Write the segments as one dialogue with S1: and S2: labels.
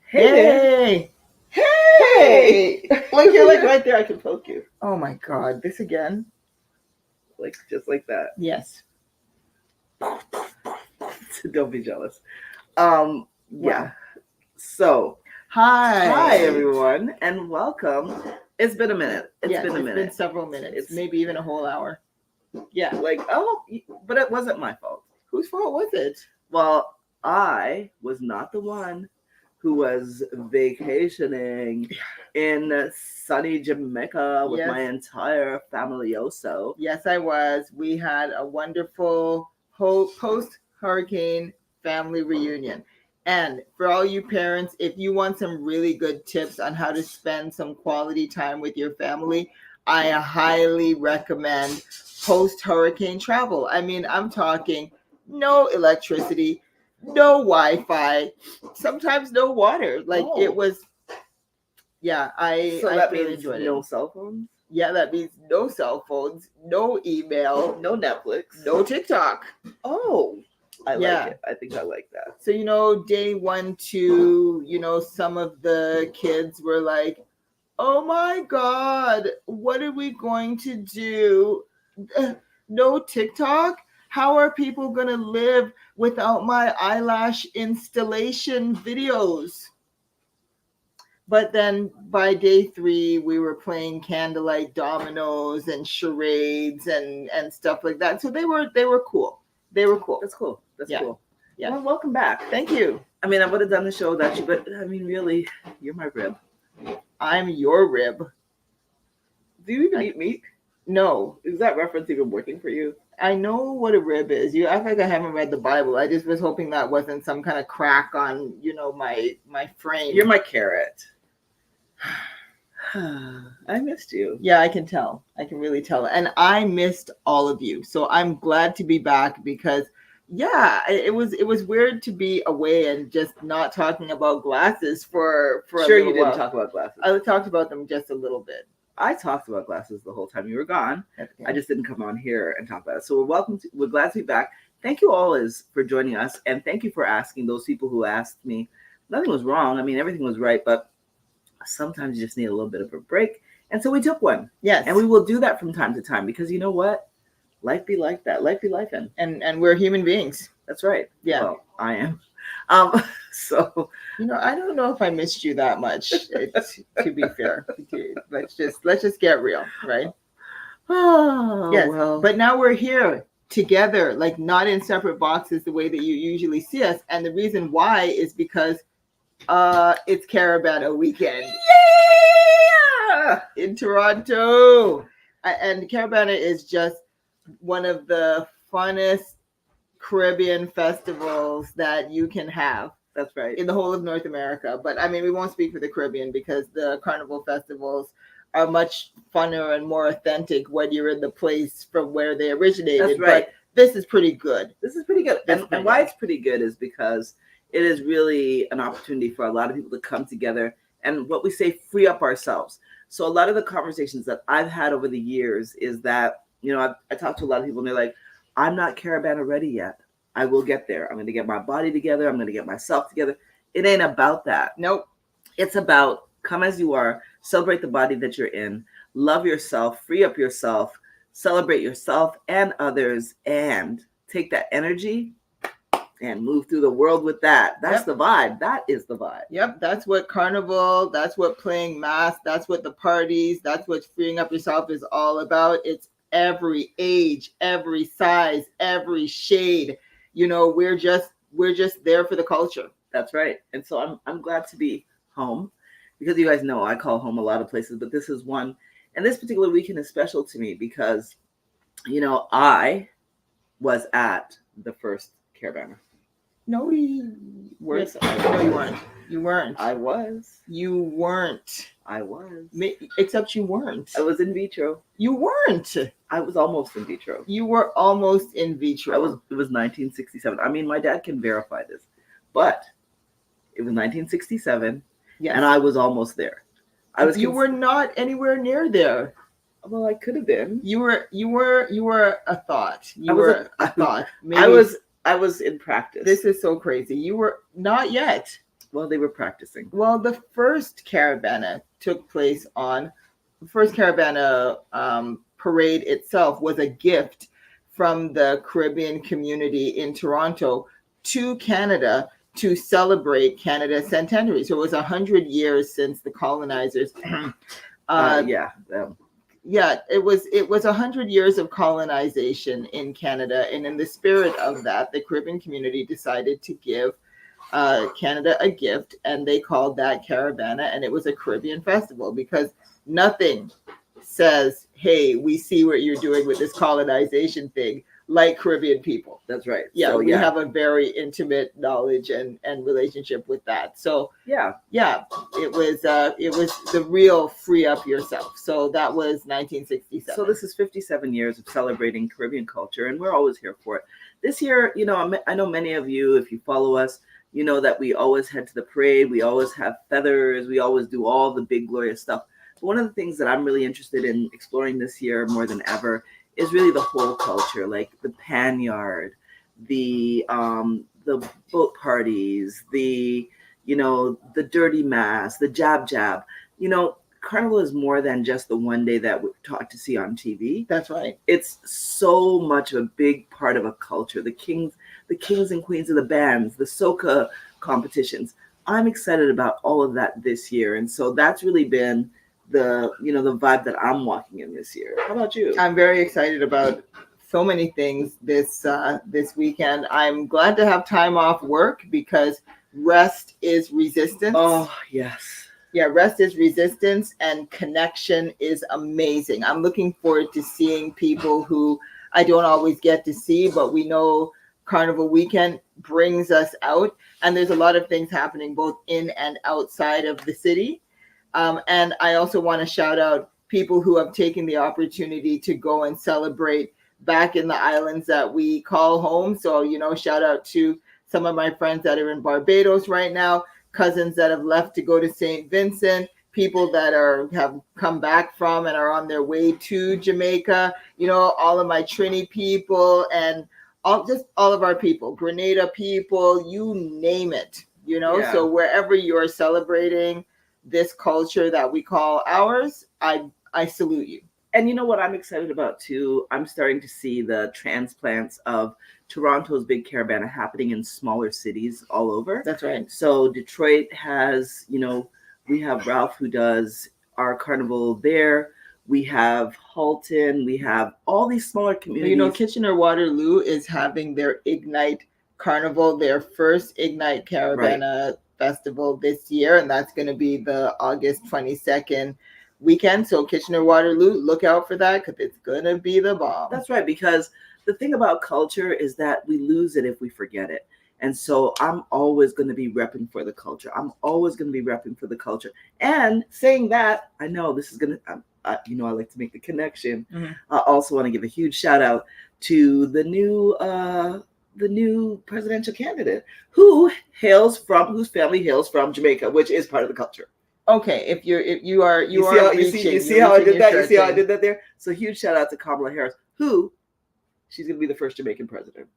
S1: Hey!
S2: Hey! Like you're like right there, I can poke you.
S1: Oh my god, this again?
S2: Like just like that.
S1: Yes.
S2: Don't be jealous. Yeah.
S1: Wow.
S2: So
S1: Hi.
S2: hi everyone and welcome. It's been a minute. It's
S1: been several minutes.
S2: It's
S1: maybe even a whole hour. Yeah.
S2: But it wasn't my fault.
S1: Whose fault was it?
S2: Well, I was not the one who was vacationing in sunny Jamaica with my entire family-oso.
S1: Yes, I was. We had a wonderful post-hurricane family reunion. And for all you parents, if you want some really good tips on how to spend some quality time with your family, I highly recommend post-hurricane travel. I mean, I'm talking no electricity, no Wi-Fi, sometimes no water. It was, yeah, I
S2: that
S1: really
S2: means
S1: enjoyed
S2: no
S1: it.
S2: cell phones?
S1: Yeah, that means no cell phones, no email,
S2: no Netflix,
S1: no TikTok.
S2: Oh, I like it. I think I like that.
S1: So, day 1, 2, some of the kids were like, oh my God, what are we going to do? No TikTok? How are people going to live without my eyelash installation videos? But then by day 3, we were playing candlelight dominoes and charades and stuff like that. So they were cool. They were cool.
S2: That's cool. That's cool.
S1: Yeah.
S2: Well, welcome back.
S1: Thank you.
S2: I mean, I would have done the show without you, but I mean, really, you're my rib.
S1: I'm your rib.
S2: Do you even eat meat?
S1: No.
S2: Is that reference even working for you?
S1: I know what a rib is. You act like I haven't read the Bible. I just was hoping that wasn't some kind of crack on, my frame.
S2: You're my carrot. I missed you.
S1: Yeah, I can tell. I can really tell. And I missed all of you. So I'm glad to be back because it was weird to be away and just not talking about glasses for
S2: sure you didn't talk about glasses.
S1: I talked about them just a little bit.
S2: I talked about glasses the whole time you were gone. Okay. I just didn't come on here and talk about it. So we're glad to be back. Thank you all for joining us, and thank you for asking those people who asked me. Nothing was wrong. I mean, everything was right, but sometimes you just need a little bit of a break. And so we took one.
S1: Yes.
S2: And we will do that from time to time because you know what? Life be like that. Life be lifing.
S1: And we're human beings.
S2: That's right.
S1: Yeah.
S2: Well, I am. So
S1: I don't know if I missed you that much. To be fair, let's just get real, right?
S2: Oh,
S1: yes.
S2: Well.
S1: But now we're here together, like not in separate boxes the way that you usually see us. And the reason why is because it's Carabana weekend.
S2: Yeah!
S1: In Toronto. And Carabana is just one of the funnest Caribbean festivals that you can have.
S2: That's right.
S1: In the whole of North America. But I mean, we won't speak for the Caribbean because the carnival festivals are much funner and more authentic when you're in the place from where they originated.
S2: That's right.
S1: But this is pretty good.
S2: And why it's pretty good is because it is really an opportunity for a lot of people to come together and what we say, free up ourselves. So a lot of the conversations that I've had over the years is that, I talk to a lot of people and they're like, I'm not Carabana ready yet. I will get there. I'm going to get my body together. I'm going to get myself together. It ain't about that.
S1: Nope.
S2: It's about come as you are, celebrate the body that you're in, love yourself, free up yourself, celebrate yourself and others, and take that energy and move through the world with that. That's the vibe. That is the vibe.
S1: Yep. That's what carnival, that's what playing mass, that's what the parties, that's what freeing up yourself is all about. It's every age, every size, every shade. We're just there for the culture.
S2: That's right. And so I'm glad to be home because you guys know I call home a lot of places, but this is one. And this particular weekend is special to me because, I was at the first Carabana.
S1: No, you weren't. No, you weren't. You weren't.
S2: I was.
S1: You weren't.
S2: I was.
S1: Except you weren't.
S2: I was in vitro.
S1: You weren't.
S2: I was almost in vitro.
S1: You were almost in vitro.
S2: It was 1967. I mean, my dad can verify this, but it was 1967, and I was almost there.
S1: You were not anywhere near there.
S2: Well, I could have been.
S1: You were a thought. You were a thought.
S2: Maybe. I was in practice.
S1: This is so crazy. You were not yet.
S2: Well, they were practicing.
S1: Well, the first Caravana took place on the first Caravana parade itself was a gift from the Caribbean community in Toronto to Canada to celebrate Canada's centenary. So it was 100 years since the colonizers.
S2: Yeah.
S1: Yeah, it was 100 years of colonization in Canada, and in the spirit of that, the Caribbean community decided to give Canada a gift, and they called that Caravana, and it was a Caribbean festival because nothing says, "Hey, we see what you're doing with this colonization thing," like Caribbean people.
S2: That's right.
S1: Yeah,
S2: so,
S1: we have a very intimate knowledge and relationship with that. So
S2: yeah,
S1: it was the real free up yourself. So that was 1967.
S2: So this is 57 years of celebrating Caribbean culture, and we're always here for it. This year, I know many of you, if you follow us, you know that we always head to the parade. We always have feathers. We always do all the big glorious stuff. But one of the things that I'm really interested in exploring this year more than ever is really the whole culture, like the panyard, the boat parties, the dirty mass, the jab. Carnival is more than just the one day that we're taught to see on TV.
S1: That's right.
S2: It's so much a big part of a culture. The kings and queens of the bands, the soca competitions. I'm excited about all of that this year, and so that's really been the vibe that I'm walking in this year. How about you?
S1: I'm very excited about so many things this weekend. I'm glad to have time off work because rest is resistance.
S2: Oh, yes.
S1: Yeah, rest is resistance and connection is amazing. I'm looking forward to seeing people who I don't always get to see, but we know Carnival weekend brings us out, and there's a lot of things happening both in and outside of the city. And I also want to shout out people who have taken the opportunity to go and celebrate back in the islands that we call home. So, shout out to some of my friends that are in Barbados right now, cousins that have left to go to St. Vincent, people that have come back from and are on their way to Jamaica, all of my Trini people and all of our people, Grenada people, you name it,
S2: Yeah.
S1: So wherever you're celebrating this culture that we call ours, I salute you.
S2: And you know what I'm excited about too? I'm starting to see the transplants of Toronto's big Caravana happening in smaller cities all over.
S1: That's right.
S2: So Detroit has, we have Ralph who does our carnival there. We have Halton. We have all these smaller communities.
S1: Kitchener-Waterloo is having their Ignite Carnival, their first Ignite Caravana festival this year, and that's going to be the August 22nd weekend. So Kitchener-Waterloo, look out for that because it's going to be the bomb.
S2: That's right, because the thing about culture is that we lose it if we forget it. And so I'm always going to be repping for the culture. I'm always going to be repping for the culture. And saying that, I know this is going to, I like to make the connection.
S1: Mm-hmm.
S2: I also want to give a huge shout out to the new presidential candidate whose family hails from Jamaica, which is part of the culture.
S1: Okay,
S2: you see how I did that? You see how I did that there? So huge shout out to Kamala Harris, who she's going to be the first Jamaican president.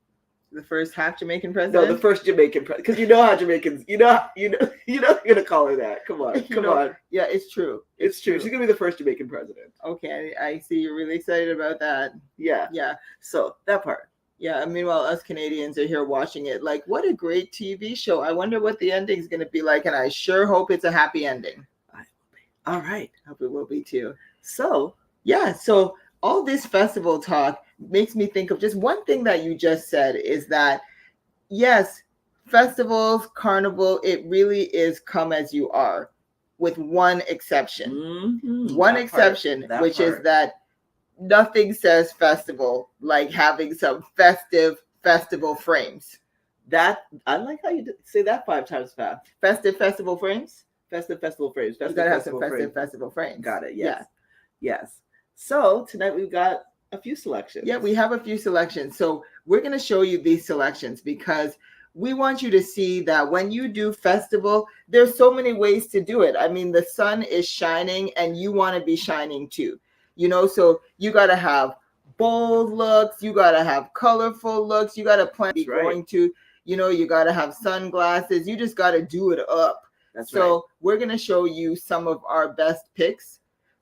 S1: The first half Jamaican president?
S2: No, the first Jamaican president. Because you know how Jamaicans, you're going to call her that. Come on.
S1: Yeah, it's true.
S2: It's true. She's going to be the first Jamaican president.
S1: Okay, I see you're really excited about that.
S2: Yeah.
S1: Yeah.
S2: So that part.
S1: Yeah, meanwhile, us Canadians are here watching it. Like, what a great TV show. I wonder what the ending's going to be like, and I sure hope it's a happy ending.
S2: All right.
S1: Hope it will be too.
S2: So,
S1: yeah, so all this festival talk makes me think of just one thing that you just said is that, yes, festivals, carnival, it really is come as you are, with one exception.
S2: Mm-hmm.
S1: One exception, which is that nothing says festival like having some festival frames.
S2: That I like how you say that 5 times fast.
S1: Festive festival frames.
S2: Festive festival frames.
S1: You gotta have some festive festival frames.
S2: Got it. Yes. Yeah. Yes. So tonight we've got a few selections.
S1: Yeah, we have a few selections. So we're going to show you these selections because we want you to see that when you do festival, there's so many ways to do it. I mean, the sun is shining and you want to be shining too. So you got to have bold looks. You got to have colorful looks. You got to plan to be going to, you got to have sunglasses. You just got to do it up. So we're going to show you some of our best picks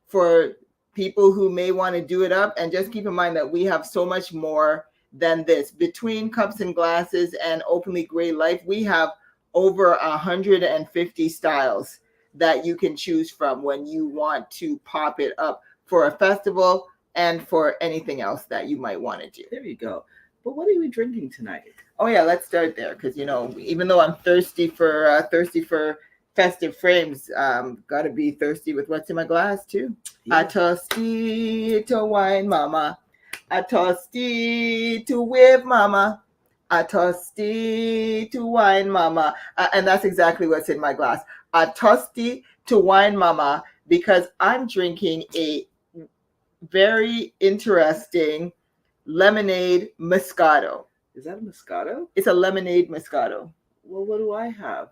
S1: for people who may want to do it up. And just keep in mind that we have so much more than this. Between cups and glasses and openly gray life, we have over 150 styles that you can choose from when you want to pop it up for a festival and for anything else that you might want to do.
S2: There you go. But what are we drinking tonight?
S1: Oh yeah, let's start there, because even though I'm thirsty for festive frames, gotta be thirsty with what's in my glass too. Yeah. A toasty to wine, mama. A toasty to wave, mama. A toasty to wine, mama. And that's exactly what's in my glass. A toasty to wine, mama, because I'm drinking a very interesting lemonade Moscato.
S2: Is that a Moscato?
S1: It's a lemonade Moscato.
S2: Well, what do I have?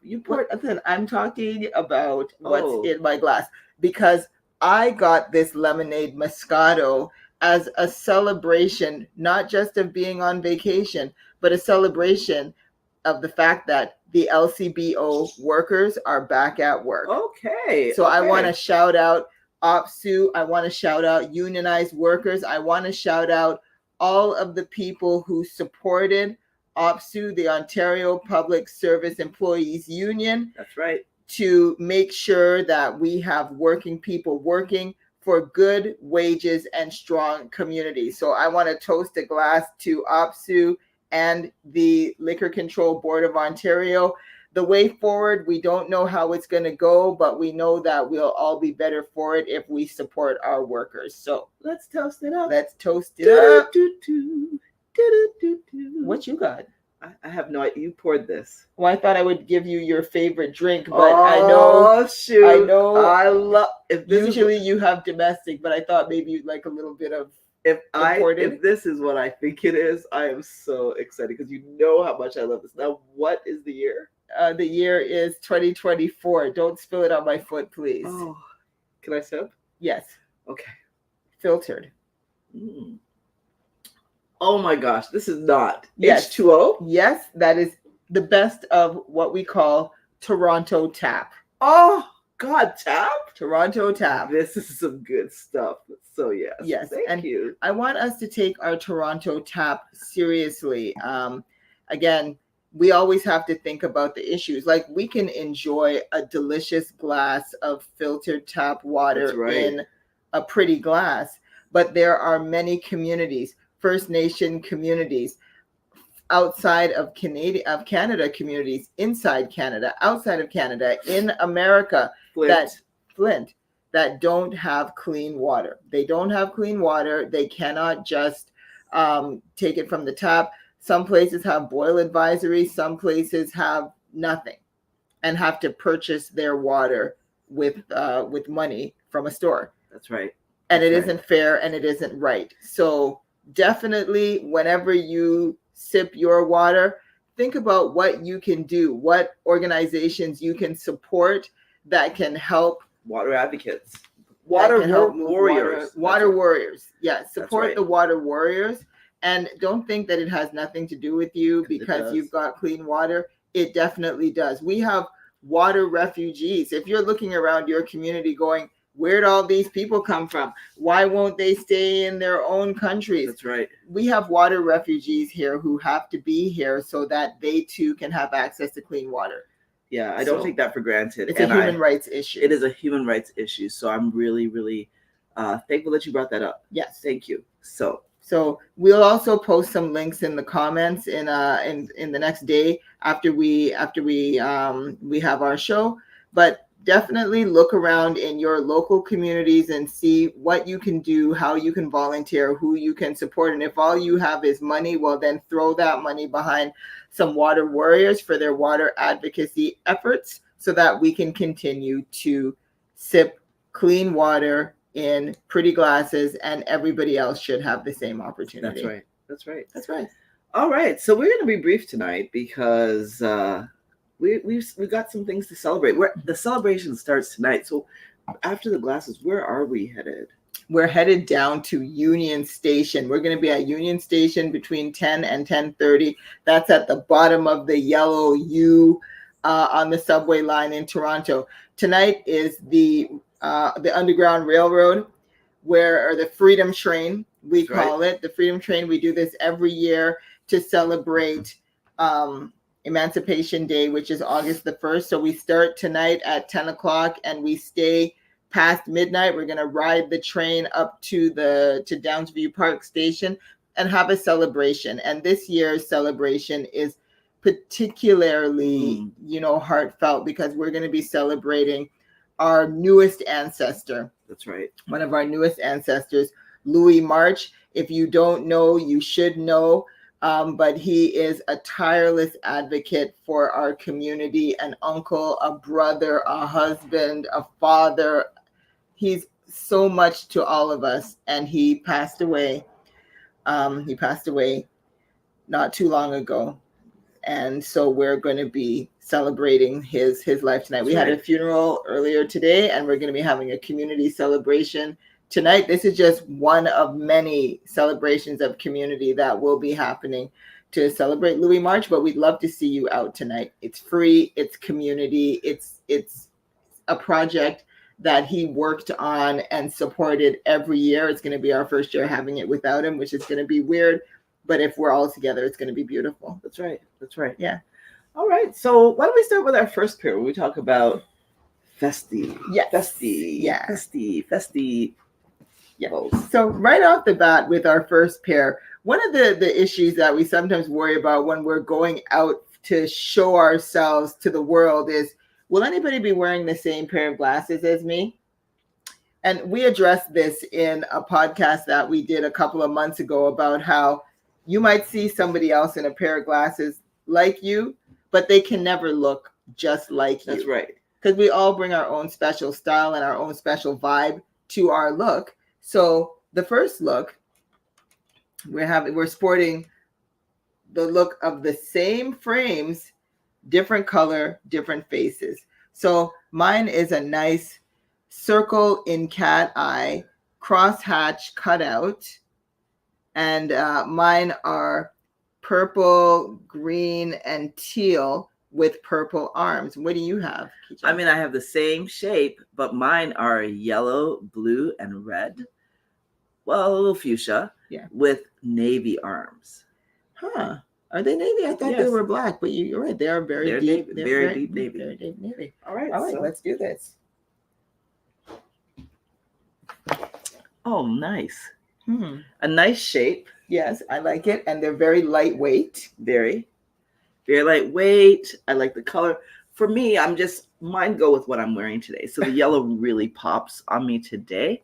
S1: I'm talking about what's in my glass, because I got this lemonade Moscato as a celebration, not just of being on vacation, but a celebration of the fact that the LCBO workers are back at work.
S2: Okay.
S1: So I want to shout out OPSU. I want to shout out unionized workers. I want to shout out all of the people who supported OPSU, the Ontario Public Service Employees Union.
S2: That's right.
S1: To make sure that we have working people working for good wages and strong communities. So I want to toast a glass to OPSU and the Liquor Control Board of Ontario. The way forward, we don't know how it's going to go, but we know that we'll all be better for it if we support our workers. So
S2: let's toast it up.
S1: Let's toast it up. What you got?
S2: I have no idea. You poured this.
S1: Well, I thought I would give you your favorite drink, but I know. Usually you have domestic, but I thought maybe you'd like a little bit of imported.
S2: If this is what I think it is, I am so excited, because you know how much I love this. Now, what is the year?
S1: The year is 2024. Don't spill it on my foot, please.
S2: Oh, can I sip?
S1: Yes.
S2: Okay.
S1: Filtered.
S2: Mm. Oh my gosh, this is not
S1: yes.
S2: H2O?
S1: Yes, that is the best of what we call Toronto Tap.
S2: Oh God, Tap?
S1: Toronto Tap.
S2: This is some good stuff. So yes. Thank you.
S1: I want us to take our Toronto Tap seriously. Again, we always have to think about the issues. Like, we can enjoy a delicious glass of filtered tap water in a pretty glass, but there are many communities, First Nation communities, outside of Canada communities, inside Canada, outside of Canada, in America, Flint, that don't have clean water. They don't have clean water. They cannot just take it from the tap. Some places have boil advisories. Some places have nothing and have to purchase their water with money from a store.
S2: That's right.
S1: And it isn't fair, and it isn't right. So definitely, whenever you sip your water, think about what you can do, what organizations you can support that can help.
S2: Water advocates. Water warriors.
S1: Water warriors. Yes, support the water warriors. And don't think that it has nothing to do with you because you've got clean water. It definitely does. We have water refugees. If you're looking around your community going, where'd all these people come from? Why won't they stay in their own countries?
S2: That's right.
S1: We have water refugees here who have to be here so that they too can have access to clean water.
S2: Yeah, I don't take that for granted.
S1: It's a human rights issue.
S2: It is a human rights issue. So I'm really, really thankful that you brought that up.
S1: Yes.
S2: Thank you.
S1: So we'll also post some links in the comments in the next day after we have our show. But definitely look around in your local communities and see what you can do, how you can volunteer, who you can support. And if all you have is money, well, then throw that money behind some water warriors for their water advocacy efforts so that we can continue to sip clean water in pretty glasses, and everybody else should have the same opportunity.
S2: That's right. All right. So we're going to be brief tonight because we got some things to celebrate. The celebration starts tonight. So after the glasses, where are we headed?
S1: we're headed down to Union Station. We're going to be at Union Station between 10 and 10:30. That's at the bottom of the yellow U on the subway line in Toronto. Tonight is the Underground Railroad, or the Freedom Train, we call it. The Freedom Train. We do this every year to celebrate Emancipation Day, which is August the 1st. So we start tonight at 10 o'clock and we stay past midnight. We're going to ride the train up to Downsview Park Station and have a celebration. And this year's celebration is particularly, heartfelt because we're going to be celebrating our newest ancestor.
S2: That's right.
S1: One of our newest ancestors, Louis March. If you don't know, you should know. But he is a tireless advocate for our community, an uncle, a brother, a husband, a father. He's so much to all of us, and he passed away. He passed away not too long ago. And so we're going to be celebrating his life tonight. We had a funeral earlier today, and we're going to be having a community celebration tonight. This is just one of many celebrations of community that will be happening to celebrate Louis March, but we'd love to see you out tonight. It's free, it's community, it's a project that he worked on and supported every year. It's going to be our first year having it without him, which is going to be weird. But if we're all together, it's going to be beautiful.
S2: That's right. That's right.
S1: Yeah.
S2: All right. So why don't we start with our first pair when we talk about festy.
S1: Yes.
S2: Festy.
S1: Yeah.
S2: Festy.
S1: Yeah. So right off the bat with our first pair, one of the issues that we sometimes worry about when we're going out to show ourselves to the world is, will anybody be wearing the same pair of glasses as me? And we addressed this in a podcast that we did a couple of months ago about how you might see somebody else in a pair of glasses like you, but they can never look just like you.
S2: That's right.
S1: Because we all bring our own special style and our own special vibe to our look. So the first look, we're sporting the look of the same frames, different color, different faces. So mine is a nice circle in cat eye, crosshatch cutout. And mine are purple, green, and teal with purple arms. What do you have, Keisha?
S2: I mean, I have the same shape, but mine are yellow, blue, and red. Well, a little fuchsia.
S1: Yeah.
S2: With navy arms.
S1: Huh. Are they navy? I thought they were black, but you're right. They are very deep.
S2: Very deep navy.
S1: Very deep navy.
S2: All right.
S1: So let's do this.
S2: Oh, nice. A nice shape.
S1: Yes, I like it. And they're very lightweight.
S2: Very lightweight. I like the color. For me, mine go with what I'm wearing today. So the yellow really pops on me today.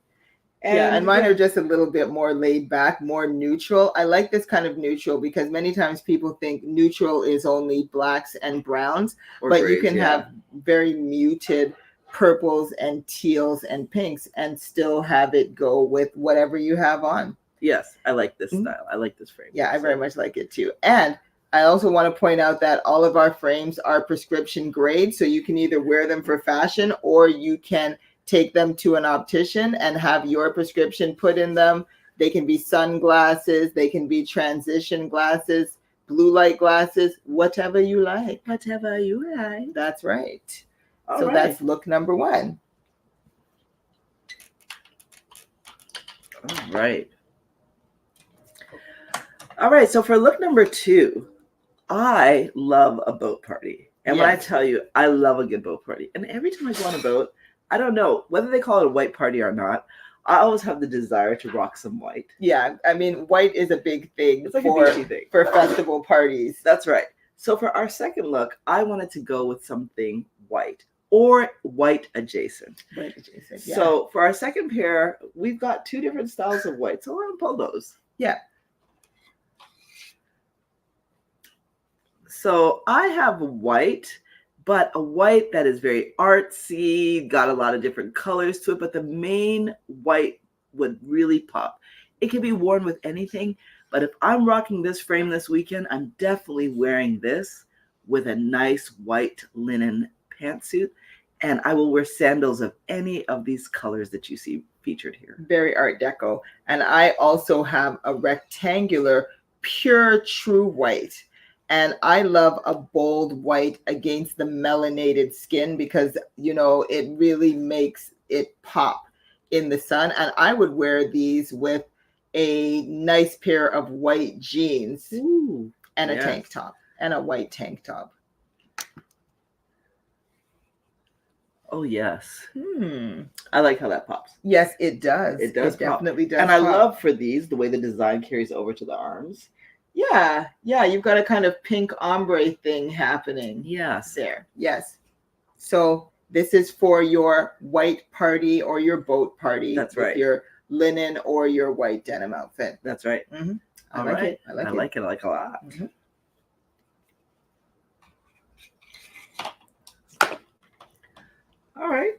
S1: And mine are just a little bit more laid back, more neutral. I like this kind of neutral because many times people think neutral is only blacks and browns, but you can have very muted purples and teals and pinks and still have it go with whatever you have on.
S2: Yes, I like this style. I like this frame.
S1: Yeah, I very much like it too. And I also want to point out that all of our frames are prescription grade, so you can either wear them for fashion or you can take them to an optician and have your prescription put in them. They can be sunglasses, they can be transition glasses, blue light glasses, whatever you like.
S2: Whatever you like.
S1: That's right.
S2: All right.
S1: That's look number one.
S2: All right. All right. So for look number two, I love a boat party. And when I tell you, I love a good boat party. And every time I go on a boat, I don't know whether they call it a white party or not. I always have the desire to rock some white. Yeah. I mean, white is a big thing. It's like a beachy thing.
S1: For festival parties.
S2: That's right. So for our second look, I wanted to go with something white. Or white adjacent.
S1: White adjacent, yeah.
S2: So for our second pair, we've got two different styles of white. So we're going to pull those.
S1: Yeah.
S2: So I have white, but a white that is very artsy, got a lot of different colors to it, but the main white would really pop. It can be worn with anything, but if I'm rocking this frame this weekend, I'm definitely wearing this with a nice white linen pantsuit, and I will wear sandals of any of these colors that you see featured here.
S1: Very Art Deco. And I also have a rectangular, pure true white. And I love a bold white against the melanated skin because, you know, it really makes it pop in the sun. And I would wear these with a nice pair of white jeans.
S2: Ooh,
S1: and a tank top and a white tank top.
S2: Oh, yes. I like how that pops.
S1: Yes, it does.
S2: It does.
S1: It definitely does.
S2: And I love for these the way the design carries over to the arms.
S1: Yeah. You've got a kind of pink ombre thing happening.
S2: Yes.
S1: There. Yes. So this is for your white party or your boat party.
S2: That's
S1: with
S2: right.
S1: Your linen or your white denim outfit.
S2: That's right.
S1: Mm-hmm.
S2: I like it. I like it a lot.
S1: Mm-hmm. All right.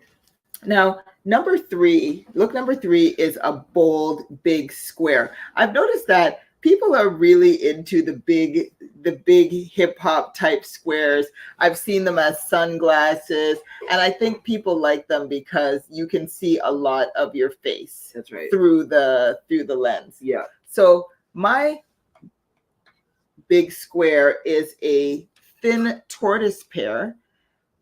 S1: Now, look number 3 is a bold, big square. I've noticed that people are really into the big hip hop type squares. I've seen them as sunglasses, and I think people like them because you can see a lot of your face.
S2: That's right.
S1: Through the lens.
S2: Yeah.
S1: So my big square is a thin tortoise pair,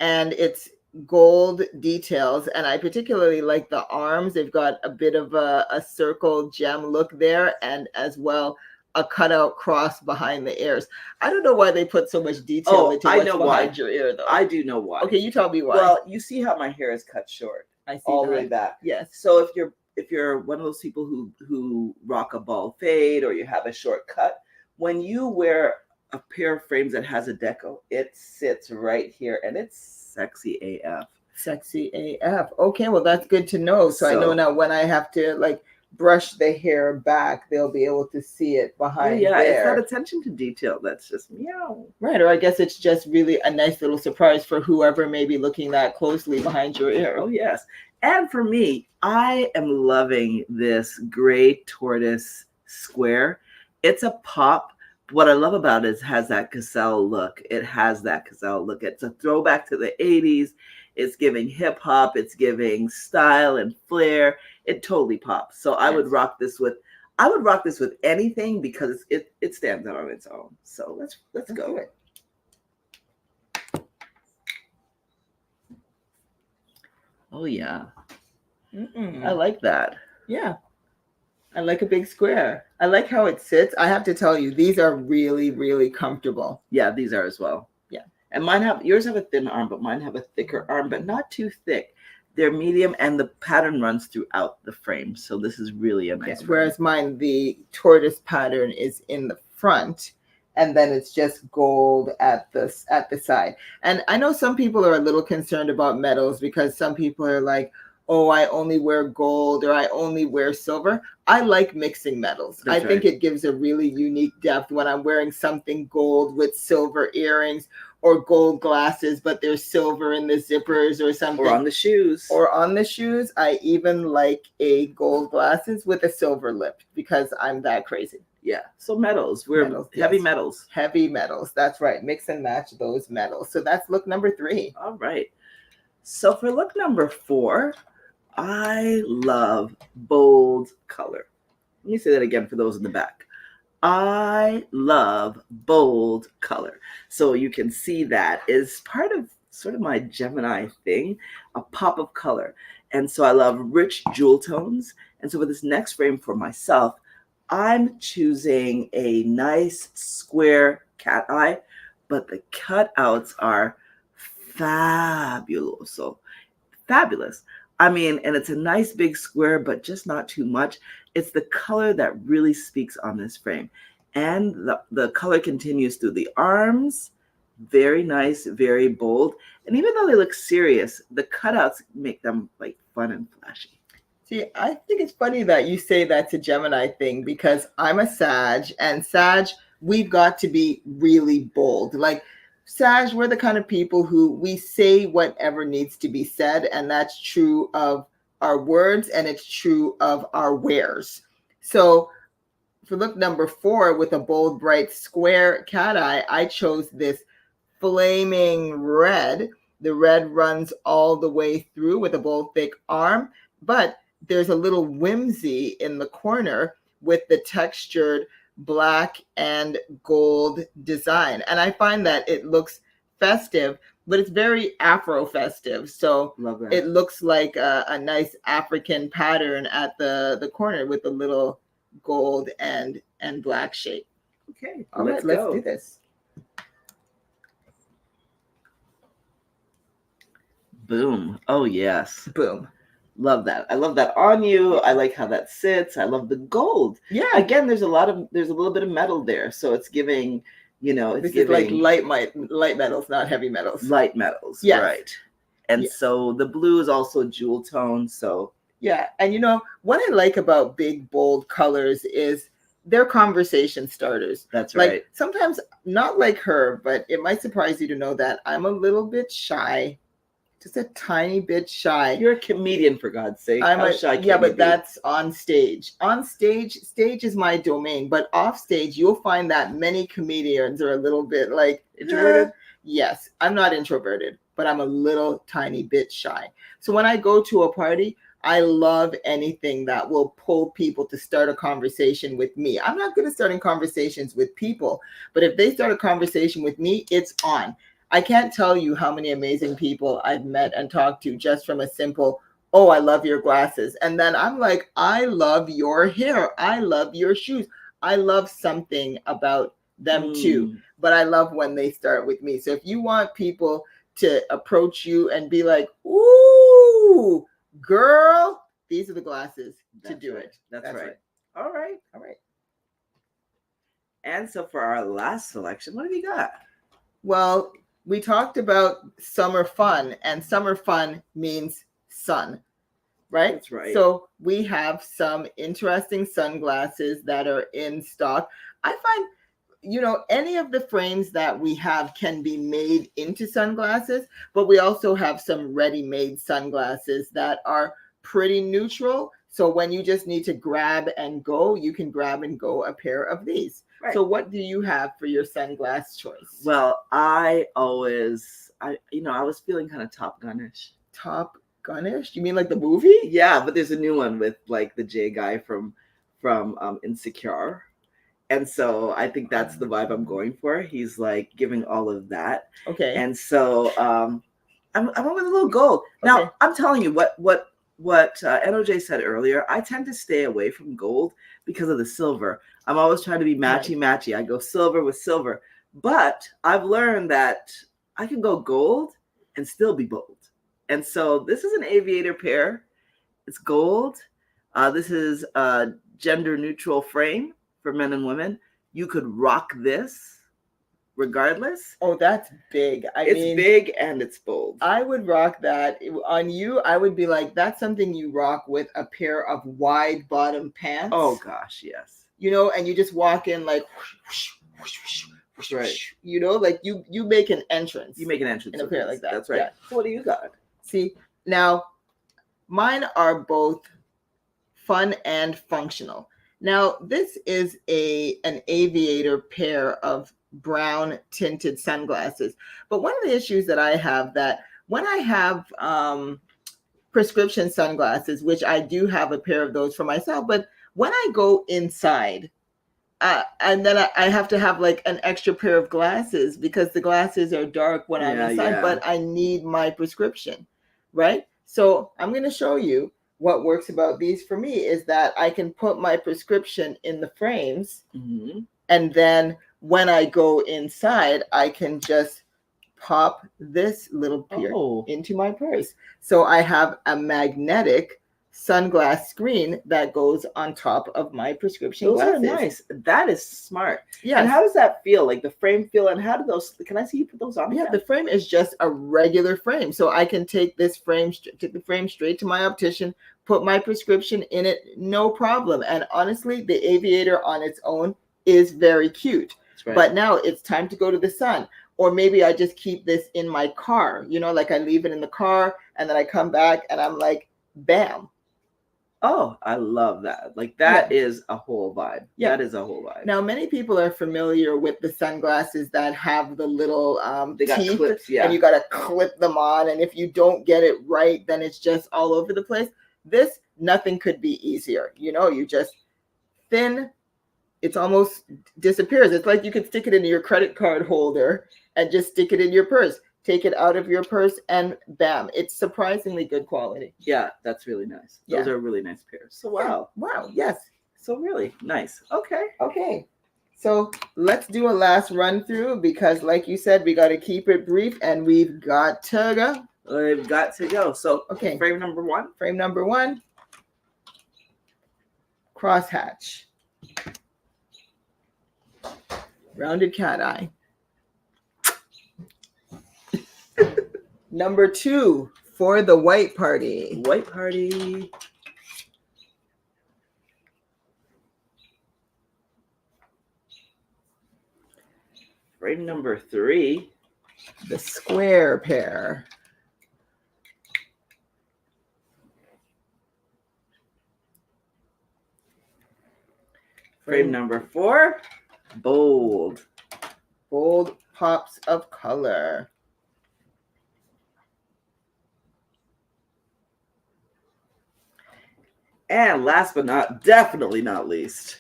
S1: and it's gold details, and I particularly like the arms. They've got a bit of a circle gem look there, and as well a cutout cross behind the ears. I don't know why they put so much detail into what's behind your ear, though.
S2: I do know why.
S1: Okay, you tell me why.
S2: Well, you see how my hair is cut short.
S1: I see
S2: all the way back.
S1: Yes.
S2: So if you're one of those people who rock a bald fade or you have a short cut, when you wear a pair of frames that has a deco, it sits right here and it's sexy AF.
S1: Sexy AF. Okay, well that's good to know. So I know now when I have to like brush the hair back, they'll be able to see it behind there.
S2: It's that attention to detail that's just meow.
S1: Right, or I guess it's just really a nice little surprise for whoever may be looking that closely behind your ear.
S2: Oh, yes. And for me, I am loving this gray tortoise square. It's a pop. What I love about it is it has that gazelle look. It's a throwback to the 80s. It's giving hip hop. It's giving style and flair. It totally pops. So I would rock this with anything because it stands out on its own. So let's go. Oh yeah. I like that. Yeah. I like a big square. I like how it sits. I have to tell you, these are really, really comfortable. Yeah, these are as well. Yeah. And yours have a thin arm, but mine have a thicker arm, but not too thick. They're medium and the pattern runs throughout the frame. So this is really a nice frame.
S1: Whereas mine, the tortoise pattern is in the front and then it's just gold at the side. And I know some people are a little concerned about metals because some people are like, oh, I only wear gold or I only wear silver. I like mixing metals. I think it gives a really unique depth when I'm wearing something gold with silver earrings or gold glasses, but there's silver in the zippers or something.
S2: Or on the shoes. I even like a gold glasses with a silver lip because I'm that crazy. Yeah. So metals. Heavy metals.
S1: Heavy metals. That's right. Mix and match those metals. So that's look number 3.
S2: All right. So for look number 4, I love bold color. Let me say that again for those in the back. I love bold color. So you can see that is part of sort of my Gemini thing, a pop of color. And so I love rich jewel tones. And so for this next frame for myself, I'm choosing a nice square cat eye, but the cutouts are fabulous. I mean, and it's a nice big square, but just not too much. It's the color that really speaks on this frame. And the color continues through the arms. Very nice, very bold. And even though they look serious, the cutouts make them like fun and flashy.
S1: See, I think it's funny that you say that's a Gemini thing because I'm a Sag, and Sag, we've got to be really bold. Like, Sag, we're the kind of people who we say whatever needs to be said, and that's true of our words and it's true of our wears. So for look number 4 with a bold, bright square cat eye, I chose this flaming red. The red runs all the way through with a bold, thick arm, but there's a little whimsy in the corner with the textured black and gold design. And I find that it looks festive, but it's very Afro festive. So
S2: Love that.
S1: it looks like a nice African pattern at the corner with a little gold and black shape.
S2: Okay,
S1: All right, let's do this.
S2: Boom. Oh, yes.
S1: Boom.
S2: Love that. I love that on you. I like how that sits. I love the gold.
S1: Yeah.
S2: Again, there's a little bit of metal there. So it's giving, it's
S1: this
S2: giving
S1: is like light metals, not heavy metals.
S2: Light metals.
S1: Yes.
S2: Right. And so the blue is also jewel tone. So
S1: yeah. And what I like about big, bold colors is they're conversation starters.
S2: That's right.
S1: Like sometimes, not like her, but it might surprise you to know that I'm a little bit shy. Just a tiny bit shy.
S2: You're a comedian, for God's sake.
S1: How
S2: shy
S1: can you be? That's on stage. On stage is my domain. But off stage, you'll find that many comedians are a little bit like introverted. Yes, I'm not introverted, but I'm a little tiny bit shy. So when I go to a party, I love anything that will pull people to start a conversation with me. I'm not good at starting conversations with people, but if they start a conversation with me, it's on. I can't tell you how many amazing people I've met and talked to just from a simple, oh, I love your glasses. And then I'm like, I love your hair. I love your shoes. I love something about them too. But I love when they start with me. So if you want people to approach you and be like, ooh, girl, these are the glasses to do it.
S2: That's right. All right. And so for our last selection, what have you got?
S1: Well, we talked about summer fun, and summer fun means sun, right?
S2: That's right.
S1: So we have some interesting sunglasses that are in stock. I find, any of the frames that we have can be made into sunglasses, but we also have some ready-made sunglasses that are pretty neutral. So when you just need to grab and go, you can grab and go a pair of these. Right. So what do you have for your sunglass choice?
S2: Well, I was feeling kind of Top Gun-ish.
S1: Top Gun-ish? You mean like the movie?
S2: Yeah, but there's a new one with like the J guy from Insecure. And so I think that's the vibe I'm going for. He's like giving all of that.
S1: Okay.
S2: And so I'm with a little gold. Now, okay. I'm telling you what NOJ said earlier, I tend to stay away from gold because of the silver. I'm always trying to be matchy. I go silver with silver. But I've learned that I can go gold and still be bold. And so this is an aviator pair. It's gold. This is a gender neutral frame for men and women. You could rock this regardless.
S1: Oh, that's big.
S2: It's big and it's bold.
S1: I would rock that. On you, I would be like, that's something you rock with a pair of wide bottom pants.
S2: Oh gosh, yes.
S1: And you just walk in like whoosh, whoosh, whoosh, whoosh, right. Like you make an entrance.
S2: You make an entrance
S1: in a pair like that.
S2: That's right. Yeah. So what do you got?
S1: See, now mine are both fun and functional. Now, this is an aviator pair of brown tinted sunglasses. But one of the issues that I have that when I have prescription sunglasses, which I do have a pair of those for myself, but when I go inside, and then I have to have like an extra pair of glasses because the glasses are dark when I'm inside, but I need my prescription, right? So I'm going to show you what works about these for me is that I can put my prescription in the frames, and then when I go inside, I can just pop this little pair into my purse. So I have a magnetic sunglass screen that goes on top of my prescription glasses.
S2: Those are nice. That is smart.
S1: Yeah.
S2: And how does that feel? Like the frame feel, and how do those? Can I see you put those on?
S1: Yeah, the frame is just a regular frame, so I can take the frame straight to my optician, put my prescription in it, no problem. And honestly, the aviator on its own is very cute. Right. But now it's time to go to the sun. Or maybe I just keep this in my car, like I leave it in the car and then I come back and I'm like, bam.
S2: Oh, I love that. Like that is a whole vibe. Yeah. That is a whole vibe.
S1: Now, many people are familiar with the sunglasses that have the little
S2: they got
S1: teeth,
S2: clips,
S1: and you got to clip them on. And if you don't get it right, then it's just all over the place. This nothing could be easier. You know, you just thin, it's almost disappears. It's like you could stick it in your credit card holder and just stick it in your purse. Take it out of your purse and bam, it's surprisingly good quality.
S2: Yeah, that's really nice. Those are really nice pairs. So wow.
S1: Yeah. Wow, yes.
S2: So really nice. Okay.
S1: So let's do a last run through because like you said, we got to keep it brief and we've got to go.
S2: We've got to go. So
S1: okay.
S2: Frame number one.
S1: Crosshatch. Rounded cat eye. Number 2 for the white party.
S2: Frame number 3.
S1: The square pair.
S2: Frame number 4. Bold
S1: pops of color.
S2: And last but definitely not least,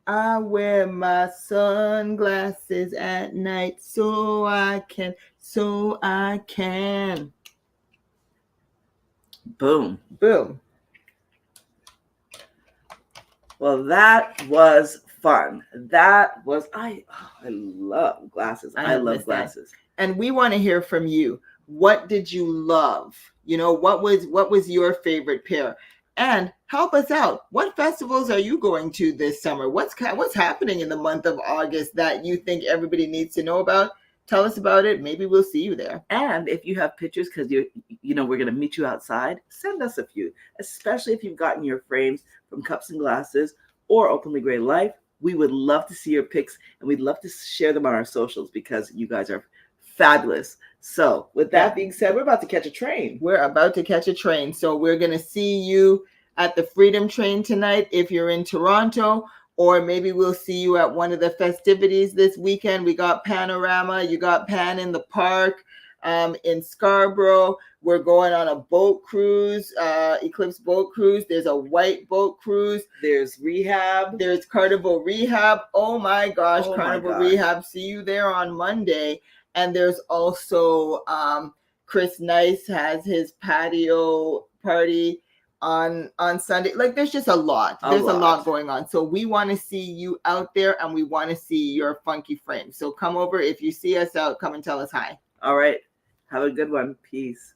S1: I wear my sunglasses at night so I can.
S2: Boom. Well, that was fun. I love glasses. I love glasses.
S1: And we want to hear from you. What did you love? You know, what was your favorite pair? And help us out. What festivals are you going to this summer? What's happening in the month of August that you think everybody needs to know about? Tell us about it. Maybe we'll see you there.
S2: And if you have pictures, because we're going to meet you outside, send us a few, especially if you've gotten your frames from Cups and Glasses or Openly Gray Life. We would love to see your pics, and we'd love to share them on our socials because you guys are fabulous. So with that being said, we're about to catch a train.
S1: So we're going to see you at the Freedom Train tonight if you're in Toronto, or maybe we'll see you at one of the festivities this weekend. We got Panorama. You got Pan in the Park in Scarborough. We're going on a boat cruise, Eclipse boat cruise. There's a white boat cruise.
S2: There's Rehab.
S1: There's Carnival Rehab. Oh my gosh, Carnival Rehab. See you there on Monday. And there's also Chris Nice has his patio party on Sunday. Like there's just a lot. There's a lot going on. So we want to see you out there and we want to see your funky frame. So come over. If you see us out, come and tell us hi.
S2: All right. Have a good one. Peace.